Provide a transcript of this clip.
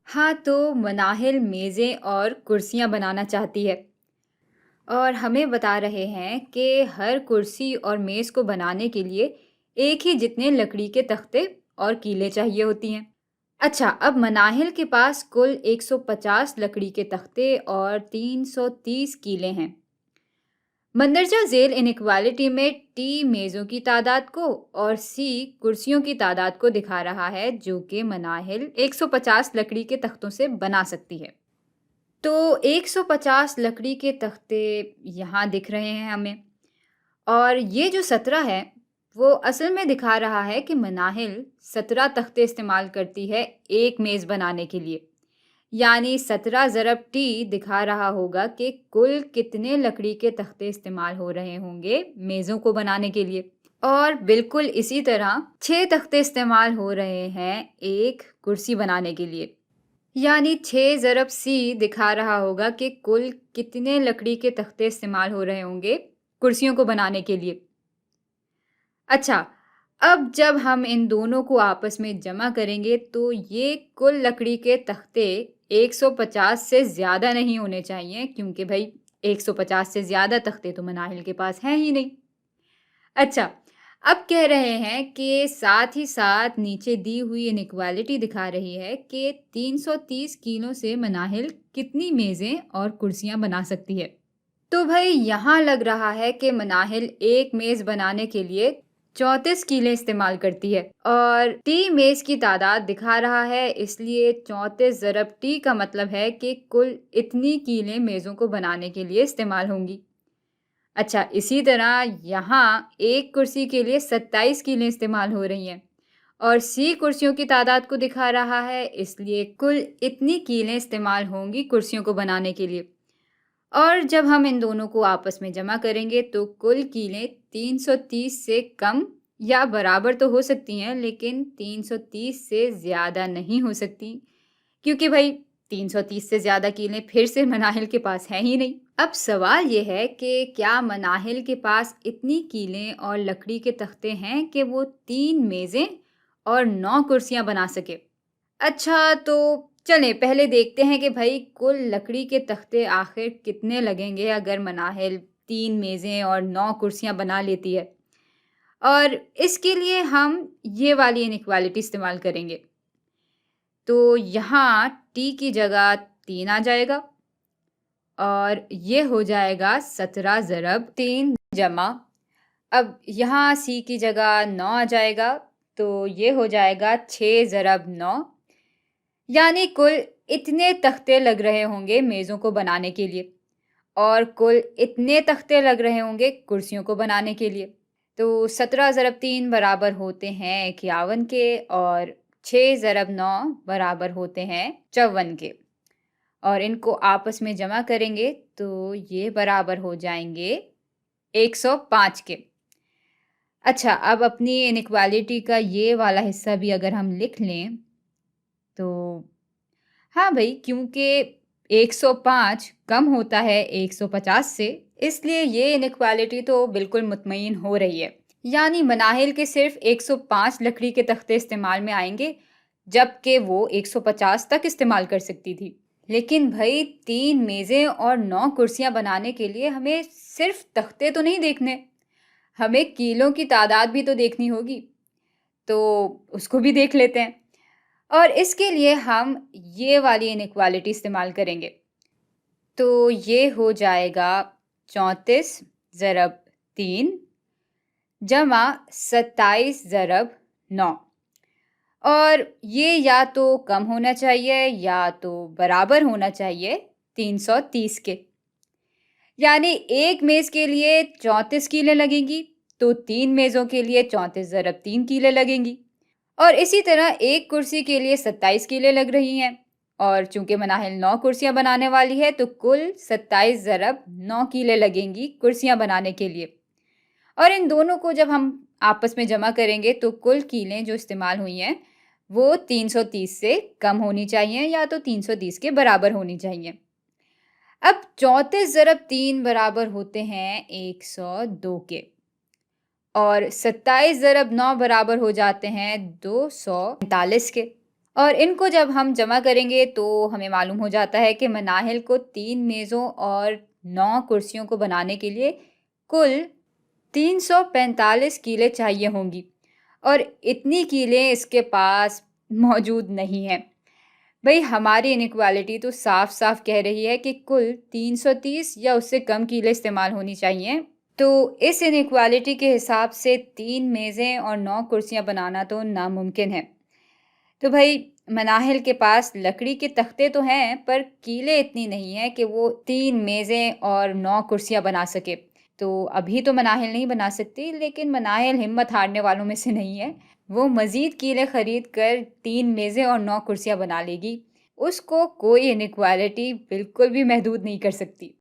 हाँ, तो मनाहिल मेज़ें और कुर्सियाँ बनाना चाहती है और हमें बता रहे हैं कि हर कुर्सी और मेज़ को बनाने के लिए एक ही जितने लकड़ी के तख्ते और कीलें चाहिए होती हैं। अच्छा, अब मनाहिल के पास कुल 150 लकड़ी के तख्ते और 330 कीलें हैं। मंदरजा झेल इनइक्वालिटी में टी मेज़ों की तादाद को और सी कुर्सियों की तादाद को दिखा रहा है जो कि मनाहिल 150 लकड़ी के तख्तों से बना सकती है। तो 150 लकड़ी के तख्ते यहाँ दिख रहे हैं हमें और ये जो 17 है वो असल में दिखा रहा है कि मनाहिल 17 तख्ते इस्तेमाल करती है एक मेज़ बनाने के लिए। यानी 17 ज़रब टी दिखा रहा होगा कि कुल कितने लकड़ी के तख्ते इस्तेमाल हो रहे होंगे मेज़ों को बनाने के लिए। और बिल्कुल इसी तरह 6 तख्ते इस्तेमाल हो रहे हैं एक कुर्सी बनाने के लिए। यानी 6 ज़रब सी दिखा रहा होगा कि कुल कितने लकड़ी के तख्ते इस्तेमाल हो रहे होंगे कुर्सियों को बनाने के लिए। अच्छा, अब जब हम इन दोनों को आपस में जमा करेंगे तो ये कुल लकड़ी के तख्ते 150 से ज़्यादा नहीं होने चाहिए क्योंकि भाई 150 से ज़्यादा तख्ते तो मनाहिल के पास हैं ही नहीं। अच्छा, अब कह रहे हैं कि साथ ही साथ नीचे दी हुई इनइक्वालिटी दिखा रही है कि 330 किलो से मनाहिल कितनी मेज़ें और कुर्सियाँ बना सकती है। तो भाई यहाँ लग रहा है कि मनाहिल एक मेज़ बनाने के लिए 34 कीलें इस्तेमाल करती है और टी मेज़ की तादाद दिखा रहा है, इसलिए 34 ज़रब टी का मतलब है कि कुल इतनी कीलें मेज़ों को बनाने के लिए इस्तेमाल होंगी। अच्छा, इसी तरह यहाँ एक कुर्सी के लिए 27 कीलें इस्तेमाल हो रही हैं और सी कुर्सियों की तादाद को दिखा रहा है, इसलिए कुल इतनी कीलें इस्तेमाल होंगी कुर्सियों को बनाने के लिए। और जब हम इन दोनों को आपस में जमा करेंगे तो कुल कीलें 330 से कम या बराबर तो हो सकती हैं, लेकिन 330 से ज़्यादा नहीं हो सकती क्योंकि भाई 330 से ज़्यादा कीलें फिर से मनाहिल के पास हैं ही नहीं। अब सवाल ये है कि क्या मनाहिल के पास इतनी कीलें और लकड़ी के तख्ते हैं कि वो 3 मेज़ें और 9 कुर्सियाँ बना सके। अच्छा, तो चलें पहले देखते हैं कि भाई कुल लकड़ी के तख्ते आखिर कितने लगेंगे अगर मनाहिल 3 मेज़ें और 9 कुर्सियाँ बना लेती है। और इसके लिए हम ये वाली इनइक्वालिटी इस्तेमाल करेंगे। तो यहाँ टी की जगह 3 आ जाएगा और ये हो जाएगा 17 ज़रब 3 जमा। अब यहाँ सी की जगह 9 आ जाएगा तो ये हो जाएगा 6 ज़रब 9। यानी कुल इतने तख्ते लग रहे होंगे मेज़ों को बनाने के लिए और कुल इतने तख्ते लग रहे होंगे कुर्सियों को बनाने के लिए। तो 17 ज़रब 3 बराबर होते हैं 51 के और 6 ज़रब 9 बराबर होते हैं 54 के और इनको आपस में जमा करेंगे तो ये बराबर हो जाएंगे 105 के। अच्छा, अब अपनी इनइक्वालिटी का ये वाला हिस्सा भी अगर हम लिख लें तो हाँ भाई, क्योंकि 105 कम होता है 150 से, इसलिए ये इनइक्वालिटी तो बिल्कुल मुतमईन हो रही है। यानी मनाहिल के सिर्फ 105 लकड़ी के तख्ते इस्तेमाल में आएंगे जबकि वो 150 तक इस्तेमाल कर सकती थी। लेकिन भाई 3 मेज़ें और 9 कुर्सियां बनाने के लिए हमें सिर्फ तख्ते तो नहीं देखने, हमें कीलों की तादाद भी तो देखनी होगी। तो उसको भी देख लेते हैं और इसके लिए हम ये वाली इनइक्वालिटी इस्तेमाल करेंगे। तो ये हो जाएगा 34 ज़रब 3 जमा 27 ज़रब 9 और ये या तो कम होना चाहिए या तो बराबर होना चाहिए 330 के। यानी एक मेज़ के लिए 34 कीलें लगेंगी तो 3 मेज़ों के लिए 34 ज़रब 3 कीलें लगेंगी और इसी तरह एक कुर्सी के लिए 27 कीलें लग रही हैं और चूंकि मनाहिल 9 कुर्सियां बनाने वाली है तो कुल 27 ज़रब 9 कीलें लगेंगी कुर्सियां बनाने के लिए। और इन दोनों को जब हम आपस में जमा करेंगे तो कुल कीलें जो इस्तेमाल हुई हैं वो 330 से कम होनी चाहिए या तो 330 के बराबर होनी चाहिए। अब 34 ज़रब 3 बराबर होते हैं 102 के और 27 ज़रब 9 बराबर हो जाते हैं 245 के। اور ان کو جब हम जमा करेंगे तो हमें मालूम हो जाता है कि मनाहिल को 3 मेज़ों और 9 कुर्सियों को बनाने के लिए कुल 345 कीलें चाहिए होंगी और इतनी कीलें इसके पास मौजूद नहीं हैं। भई हमारी इनइक्वालिटी तो साफ-साफ कह रही है कि कुल 330 या उससे कम कीलें इस्तेमाल होनी चाहिए। तो इस इनइक्वालिटी के हिसाब से 3 मेज़ें और 9 कुर्सियाँ बनाना तो नामुमकिन है। तो भई मनाहिल के पास लकड़ी के तख्ते तो हैं, पर कीलें इतनी नहीं हैं कि वो 3 मेज़ें और 9 कुर्सियाँ बना सके। तो अभी तो मनाहिल नहीं बना सकती, लेकिन मनाहिल हिम्मत हारने वालों में से नहीं है। वो मज़ीद कीलें खरीद कर 3 मेज़ें और 9 कुर्सियाँ बना लेगी। उसको कोई इनइक्वालिटी बिल्कुल भी महदूद नहीं कर सकती।